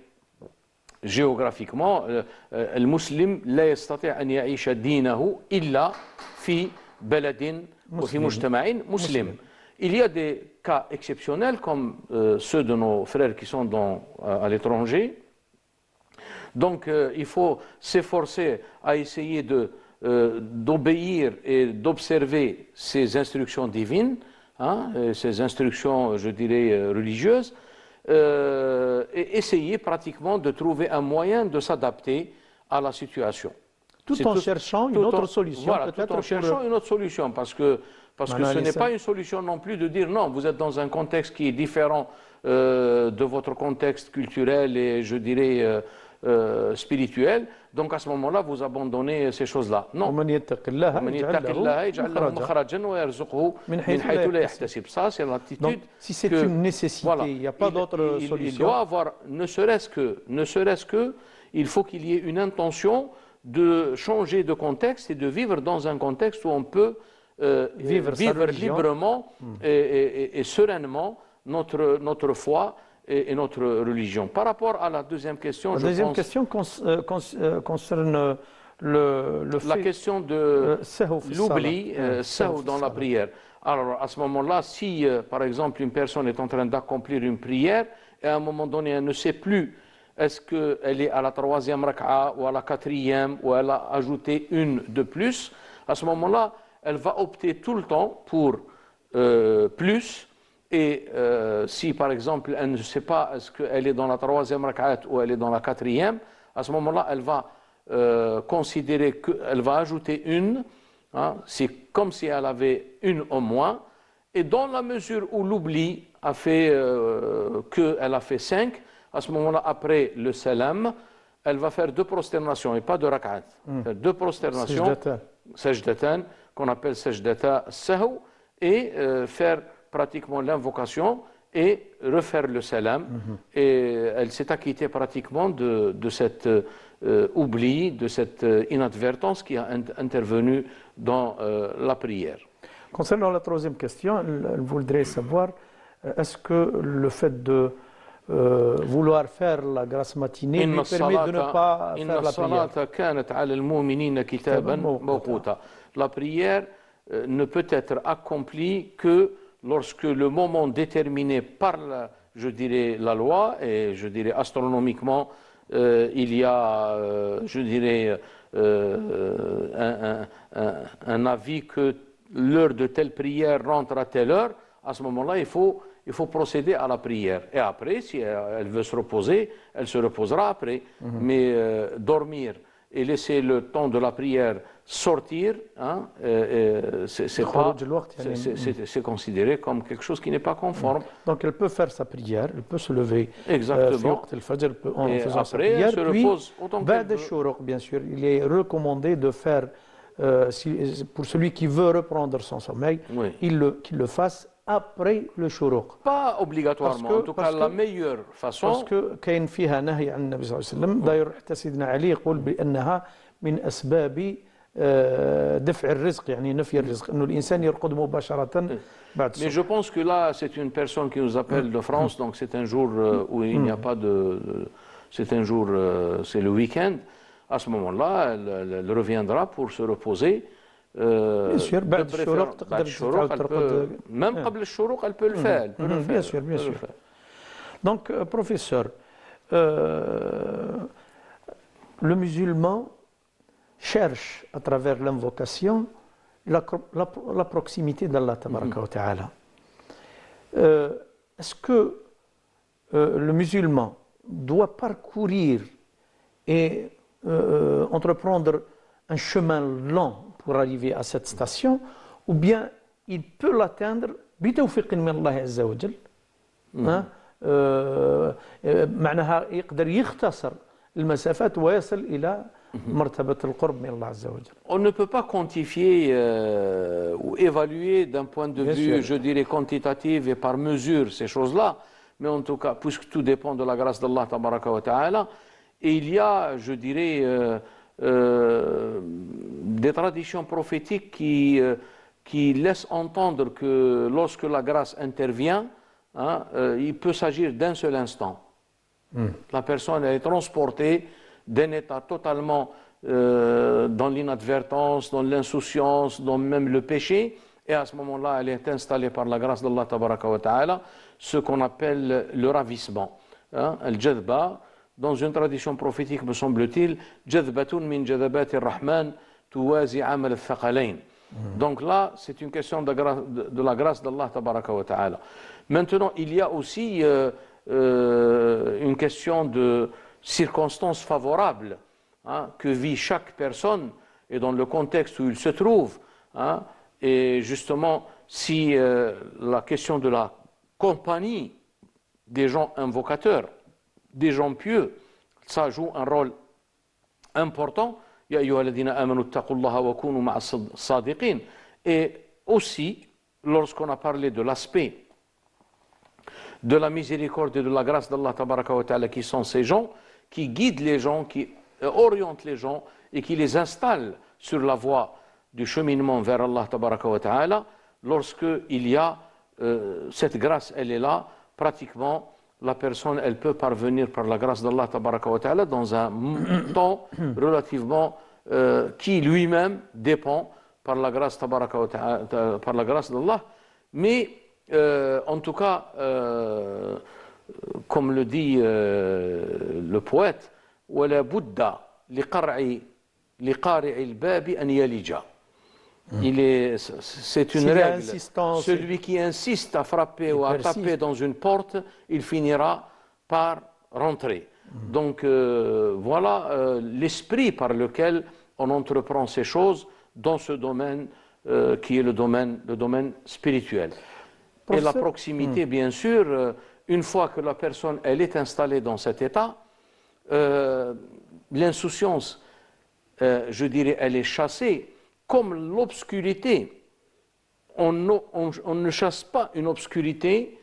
géographiquement, le musulman لا يستطيع أن يعيش دينه إلا في بلد وفي مجتمع مسلم. Il y a des cas exceptionnels comme ceux de nos frères qui sont à l'étranger. Donc il faut s'efforcer à essayer d'obéir et d'observer ces instructions divines, ces instructions, je dirais, religieuses, et essayer pratiquement de trouver un moyen de s'adapter à la situation. Tout en cherchant une autre solution. Voilà, tout en cherchant une autre solution, parce que ce n'est pas une solution non plus de dire non, vous êtes dans un contexte qui est différent de votre contexte culturel et je dirais spirituel, donc à ce moment-là vous abandonnez ces choses-là. Non. Ça c'est l'attitude. Si c'est une nécessité, voilà, il n'y a pas d'autre solution. Il doit avoir, ne serait-ce que, il faut qu'il y ait une intention de changer de contexte et de vivre dans un contexte où on peut vivre librement et sereinement notre foi et notre religion. Par rapport à la deuxième question, la deuxième question concerne la question de l'oubli dans la prière. Alors à ce moment-là, si par exemple une personne est en train d'accomplir une prière et à un moment donné elle ne sait plus est-ce qu'elle est à la 3e raka'a ou à la 4e ou elle a ajouté une de plus, à ce moment-là, elle va opter tout le temps pour plus. Et si par exemple elle ne sait pas est-ce qu'elle est dans la 3e raka'a ou elle est dans la 4e, à ce moment-là, elle va considérer qu'elle va ajouter une. C'est comme si elle avait une au moins. Et dans la mesure où l'oubli a fait qu'elle a fait 5, à ce moment-là, après le salam, elle va faire 2 prosternations et pas de rak'at. 2 prosternations, sajdatan, qu'on appelle sajdata sahw, et faire pratiquement l'invocation et refaire le salam. Et elle s'est acquittée pratiquement de cet oubli, de cette inadvertance qui a intervenu dans la prière. Concernant la troisième question, elle voudrait savoir, est-ce que le fait de vouloir faire la grâce matinée lui permet de ne pas faire la prière. كانت على المؤمنين كتابا موقوتا. La prière ne peut être accomplie que lorsque le moment déterminé par, je dirais, la loi, et je dirais astronomiquement, il y a, je dirais, un avis que l'heure de telle prière rentre à telle heure. À ce moment-là, il faut procéder à la prière. Et après, si elle veut se reposer, elle se reposera après. Mais dormir et laisser le temps de la prière sortir, hein, c'est considéré comme quelque chose qui n'est pas conforme. Donc elle peut faire sa prière, elle peut se lever. Exactement. En et faisant après, sa prière, elle se repose autant qu'elle veut. Bien sûr, il est recommandé de faire, pour celui qui veut reprendre son sommeil, qu'il le fasse après le shuruq. Pas obligatoirement, en tout cas la meilleure façon. Parce que كاين فيها نهي عن النبي صلى الله عليه وسلم. D'ailleurs حتى سيدنا علي يقول بأنها من أسباب دفع الرزق يعني نفي الرزق إنه الإنسان يرقد مباشرة بعد الصبح. Mais je pense que là c'est une personne qui nous appelle de France, donc c'est un jour où il n'y a pas de, c'est un jour, c'est le week-end. À ce moment-là, elle reviendra pour se reposer. Bien sûr, بعد الشروق تقدر ترقد. Même قبل الشروق, elle peut le faire. Bien sûr, bien sûr. Donc, professeur, le musulman cherche à travers l'invocation la proximité d'Allah tabaraka wa ta'ala. Est-ce que le musulman doit parcourir et entreprendre un chemin long pour arriver à cette station, ou bien il peut l'atteindre بتوفيق من الله عز وجل. معناها يقدر يختصر المسافات ويصل إلى مرتبة القرب من الله عز وجل. On ne peut pas quantifier ou évaluer d'un point de vue, je dirais, quantitatif et par mesure ces choses-là, mais en tout cas, puisque tout dépend de la grâce d'Allah tabaraka wa ta'ala, et il y a, je dirais, des traditions prophétiques qui laissent entendre que lorsque la grâce intervient, hein, il peut s'agir d'un seul instant. La personne est transportée d'un état totalement dans l'inadvertance, dans l'insouciance, dans même le péché, et à ce moment-là, elle est installée par la grâce d'Allah tabaraka wa ta'ala, ce qu'on appelle le ravissement. Hein, al-jadba, dans une tradition prophétique, me semble-t-il, jadbatun min jadabati ar-Rahman tuwazi amal al-thaqalain. Donc là, c'est une question de la grâce d'Allah tabaraka wa ta'ala. Maintenant, il y a aussi une question de circonstances favorables, hein, que vit chaque personne et dans le contexte où il se trouve. Hein, et justement, si la question de la compagnie des gens invocateurs, des gens pieux, ça joue un rôle important. Ya ayyuhalladhina amanu taqullaha wa kunu ma'as sadiqin. Et aussi, lorsqu'on a parlé de l'aspect de la miséricorde et de la grâce d'Allah tabaraka wa ta'ala, qui sont ces gens qui guident les gens, qui orientent les gens et qui les installent sur la voie du cheminement vers Allah tabaraka wa ta'ala, lorsque il y a cette grâce, elle est là, pratiquement la personne, elle peut parvenir par la grâce d'Allah tabaraka wa ta'ala dans un temps relativement qui lui-même dépend par la grâce tabaraka wa ta'ala, par la grâce d'Allah. Mais en tout cas, comme le dit le poète, ولا بد لقارئ الباب أن يلج. C'est une règle. Celui qui insiste à frapper ou à taper dans une porte, il finira par rentrer. Donc voilà l'esprit par lequel on entreprend ces choses dans ce domaine qui est le domaine spirituel. Et la proximité, bien sûr, une fois que la personne elle est installée dans cet état, l'insouciance, je dirais, elle est chassée. Comme l'obscurité, on ne chasse pas une obscurité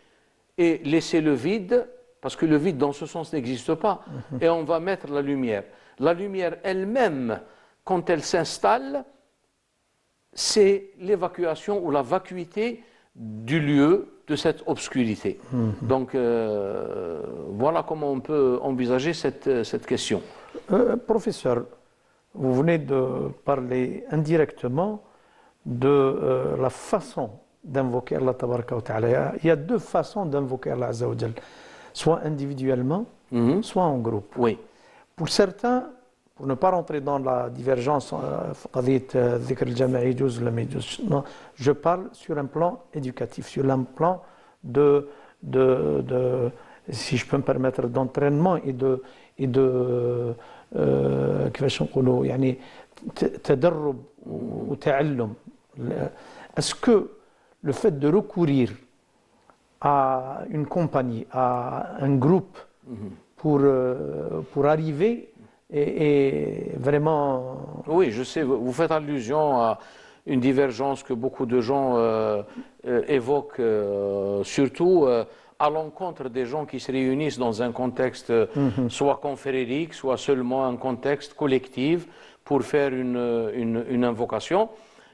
et laisser le vide, parce que le vide dans ce sens n'existe pas, et on va mettre la lumière. La lumière elle-même, quand elle s'installe, c'est l'évacuation ou la vacuité du lieu de cette obscurité. Donc voilà comment on peut envisager cette question. Professeur, vous venez de parler indirectement de la façon d'invoquer Allah Tabaraka wa Ta'ala. Il y a deux façons d'invoquer Allah Azza wa Jal, soit individuellement, soit en groupe. Oui. Pour certains, pour ne pas rentrer dans la divergence, non, je parle sur un plan éducatif, sur un plan de si je peux me permettre, d'entraînement et de كيفاش نقولوا يعني تدرب وتعلم. Est-ce que le fait de recourir à une compagnie, à un groupe pour arriver est vraiment... Oui, je sais, vous faites allusion à une divergence que beaucoup de gens évoquent, surtout à l'encontre des gens qui se réunissent dans un contexte soit confrérique, soit seulement un contexte collectif pour faire une invocation.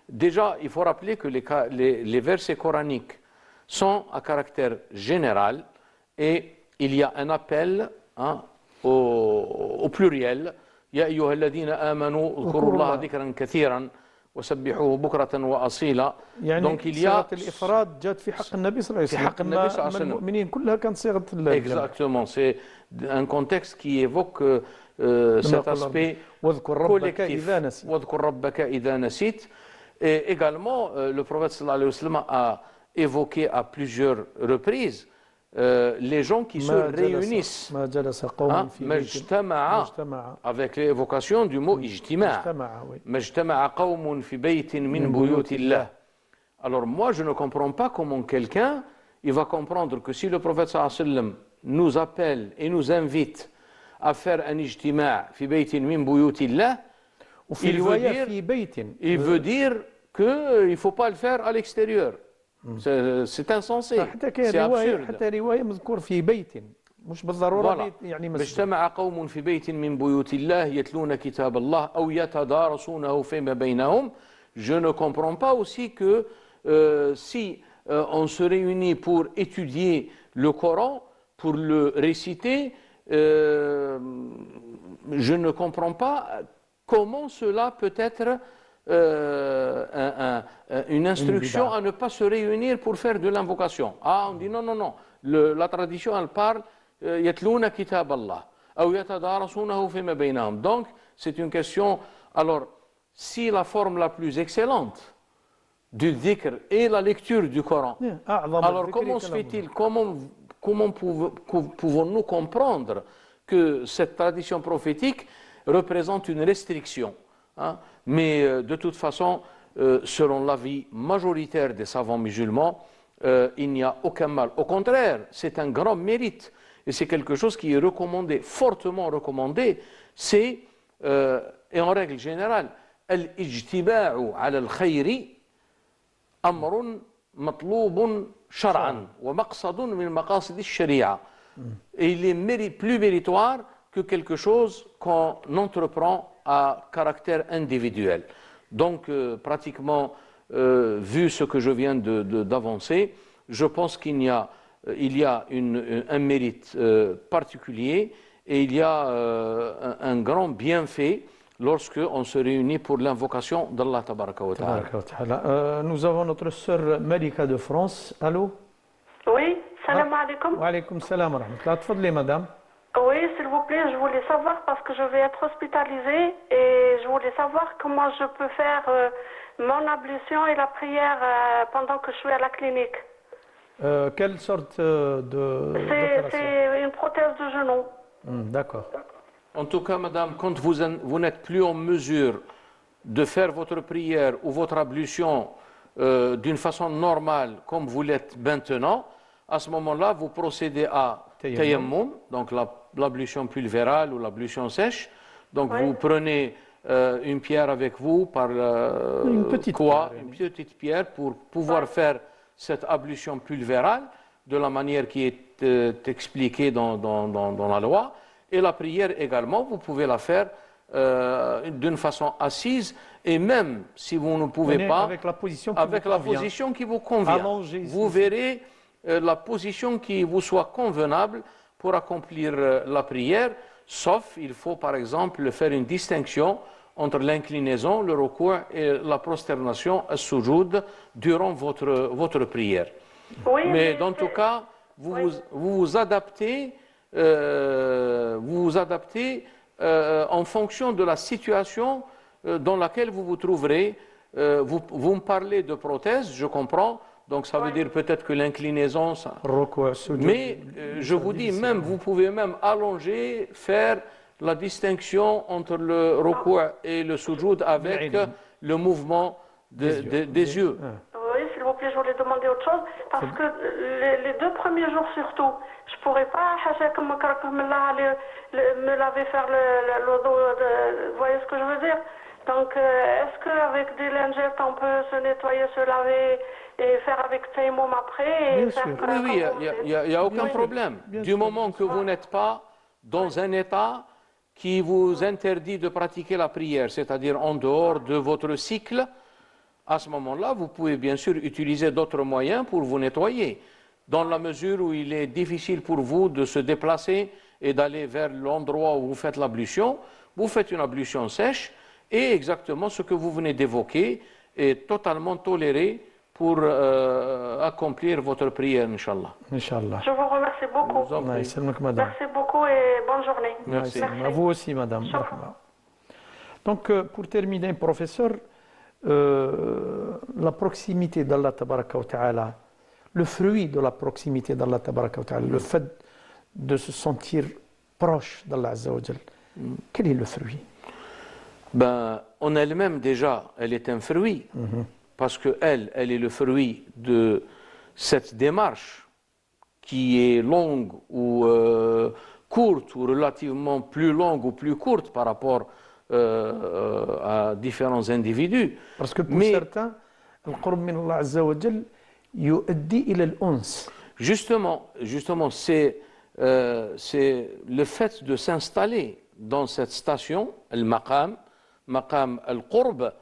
Déjà, il faut rappeler que les versets coraniques sont à caractère général et il y a un appel au pluriel. Ya ayyuha alladhina amanu udhkuru Allaha dhikran kathiran وسبحوه بكرة وأصيلا. يعني Donc il y a صيغة الإفراد جاءت في حق النبي صلى الله عليه وسلم. في حق النبي صلى الله عليه وسلم. المؤمنين كلها كانت صيغة Exactement, c'est un contexte qui évoque cet aspect واذكر ربك إذا نسيت. واذكر ربك إذا نسيت. Et également, le prophète sallallahu alayhi wa sallam a évoqué à plusieurs reprises les gens qui se réunissent. Avec l'évocation du mot ijtima'. Majtama'a qawmun fi baytin min buyutillah. Alors moi, je ne comprends pas comment quelqu'un il va comprendre que si le prophète sallallahu alayhi wa sallam nous appelle et nous invite à faire un ijtima' fi baytin min buyutillah, il veut dire qu'il ne faut pas le faire à l'extérieur. C'est insensé, c'est absurde. حتى رواية مذكور في بيت مش بالضرورة يعني مسجد. اجتمع قوم في بيت من بيوت الله يتلون كتاب الله أو يتدارسونه فيما بينهم. Je ne comprends pas aussi que si on se réunit pour étudier le Coran, pour le réciter, je ne comprends pas comment cela peut être une instruction à ne pas se réunir pour faire de l'invocation. Ah, on dit non, non, non. La tradition, elle parle يتلون كتاب الله أو يتدارسونه فيما بينهم. Donc, c'est une question. Alors, si la forme la plus excellente du dhikr est la lecture du Coran, alors comment se fait-il, comment pouvons-nous comprendre que cette tradition prophétique représente une restriction, hein? Mais de toute façon, selon l'avis majoritaire des savants musulmans, il n'y a aucun mal. Au contraire, c'est un grand mérite et c'est quelque chose qui est recommandé, fortement recommandé. C'est, et en règle générale, al-ijtiba'u ala al-khayri amrun matlubun shar'an wa maqsadun min maqasid al-shari'a. Et il est plus méritoire que quelque chose qu'on entreprend à caractère individuel. Donc, pratiquement, vu ce que je viens d'avancer, je pense qu'il y a un mérite particulier et il y a un grand bienfait lorsque on se réunit pour l'invocation d'Allah Tabaraka wa Ta'ala. Nous avons notre sœur Malika de France. Allô? Oui, salam alaikum. Wa alaikum salam wa rahmatullah. Tfadli, madame. Oui, s'il vous plaît, je voulais savoir parce que je vais être hospitalisée et je voulais savoir comment je peux faire mon ablution et la prière pendant que je suis à la clinique. Quelle sorte C'est une prothèse de genou. D'accord. En tout cas, madame, quand vous n'êtes plus en mesure de faire votre prière ou votre ablution d'une façon normale comme vous l'êtes maintenant, à ce moment-là, vous procédez à tayammum, donc l'ablution pulvérale ou l'ablution sèche. Donc vous prenez une pierre avec vous par une petite pierre pour pouvoir faire cette ablution pulvérale de la manière qui est expliquée dans la loi. Et la prière également, vous pouvez la faire d'une façon assise, et même si vous ne pouvez pas, avec la position qui avec vous la convient. position qui vous convient. Allongé, Vous verrez la position qui vous soit convenable pour accomplir la prière, sauf il faut par exemple faire une distinction entre l'inclinaison, le recours et la prosternation, al-sujoud, durant votre prière. Oui, Mais dans tout cas, vous vous adaptez, en fonction de la situation dans laquelle vous vous trouverez. Vous me parlez de prothèse, je comprends, donc ça veut dire peut-être que l'inclinaison... Mais je vous dis, même, vous pouvez même allonger, faire la distinction entre le recours et le sujoud avec le mouvement des yeux. Oui, s'il vous plaît, je voulais demander autre chose, parce que les 2 premiers jours surtout, je ne pourrais pas me laver, faire le dos, vous voyez ce que je veux dire? Donc, est-ce qu'avec des lingettes, on peut se nettoyer, se laver et faire avec taïmoum après et faire Oui, il n'y a aucun problème. Du moment que vous n'êtes pas dans un état qui vous interdit de pratiquer la prière, c'est-à-dire en dehors de votre cycle, à ce moment-là, vous pouvez bien sûr utiliser d'autres moyens pour vous nettoyer. Dans la mesure où il est difficile pour vous de se déplacer et d'aller vers l'endroit où vous faites l'ablution, vous faites une ablution sèche et exactement ce que vous venez d'évoquer est totalement toléré pour accomplir votre prière, Inch'Allah. Inch'Allah. Je vous remercie beaucoup. Merci beaucoup et bonne journée. Merci. À vous aussi, madame. Donc, pour terminer, professeur, la proximité d'Allah Tabaraka wa Ta'ala, le fruit de la proximité d'Allah Tabaraka wa Ta'ala, le fait de se sentir proche d'Allah Azza wa Jal, quel est le fruit? Ben, en elle-même déjà, elle est un fruit, parce qu'elle est le fruit de cette démarche qui est longue ou courte, ou relativement plus longue ou plus courte par rapport à différents individus. Parce que pour certains, al-qurb min Allah Azza wa Jal yu'addi ila al-uns. Justement, c'est le fait de s'installer dans cette station, al-maqam, maqam al-qurb,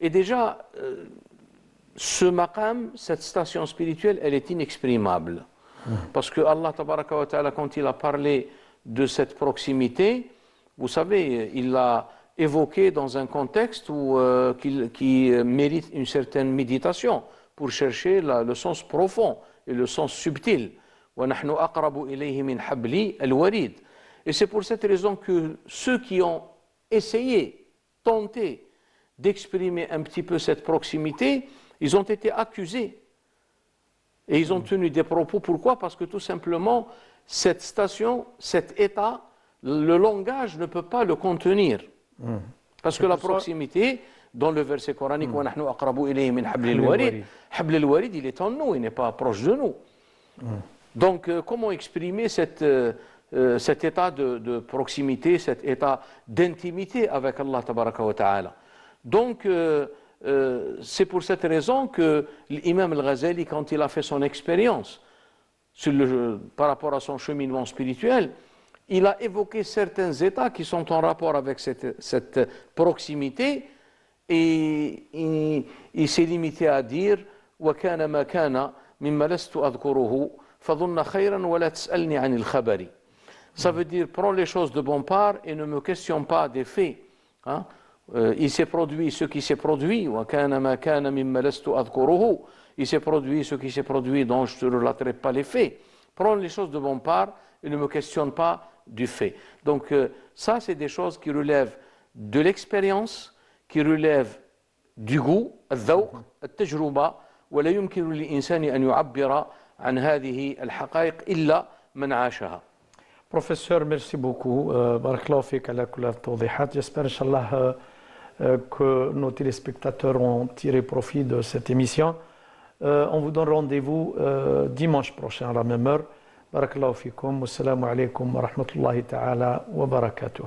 et déjà, ce maqam, cette station spirituelle, elle est inexprimable. Parce que Allah Tabaraka wa Ta'ala, quand il a parlé de cette proximité, vous savez, il l'a évoqué dans un contexte qui mérite une certaine méditation pour chercher le sens profond et le sens subtil. وَنَحْنُ أَقْرَبُ إِلَيْهِ مِنْ حَبْلِ الْوَرِيدِ. Et c'est pour cette raison que ceux qui ont essayé, tenté d'exprimer un petit peu cette proximité, ils ont été accusés. Et ils ont tenu des propos. Pourquoi? Parce que tout simplement, cette station, cet état, le langage ne peut pas le contenir. Parce que la proximité, dans le verset coranique, وَنَحْنُ أَقْرَبُ إِلَيْهِ مِنْ حَبْلِ الْوَرِيدِ, حَبْلِ الْوَرِيدِ, il est en nous, il n'est pas proche de nous. Donc, comment exprimer cet état de proximité, cet état d'intimité avec Allah Tabaraka wa Ta'ala? Donc, c'est pour cette raison que l'imam al-Ghazali, quand il a fait son expérience par rapport à son cheminement spirituel, il a évoqué certains états qui sont en rapport avec cette proximité, et il s'est limité à dire وَكَانَ مَا كَانَ مِمَّا لَسْتُ أَذْكُرُهُ فَظُنَّ خَيْرًا وَلَا تَسْأَلْنِي عَنِ الْخَبَرِ. Ça veut dire, prends les choses de bonne part et ne me questionne pas des faits. Hein? Il s'est produit ce qui s'est produit. وَكَانَ مَا كَانَ مِمَّا لَسْتُ أَذْكُرُهُ. Il s'est produit ce qui s'est produit dont je ne te relaterai pas les faits. Prends les choses de bonne part et ne me questionne pas du fait. Donc ça, c'est des choses qui relèvent de l'expérience, qui relèvent du goût, الذوق, التجربة, ولا يمكن للإنسان أن يعبر عن هذه الحقائق إلا من عاشها. Professeur, merci beaucoup. Barakallahu fik ala kulli tawdihat. J'espère, Inch'Allah, que nos téléspectateurs ont tiré profit de cette émission. On vous donne rendez-vous dimanche prochain à la même heure. Barakallahu fikum. Wassalamu alaikum wa rahmatullahi ta'ala wa barakatuh.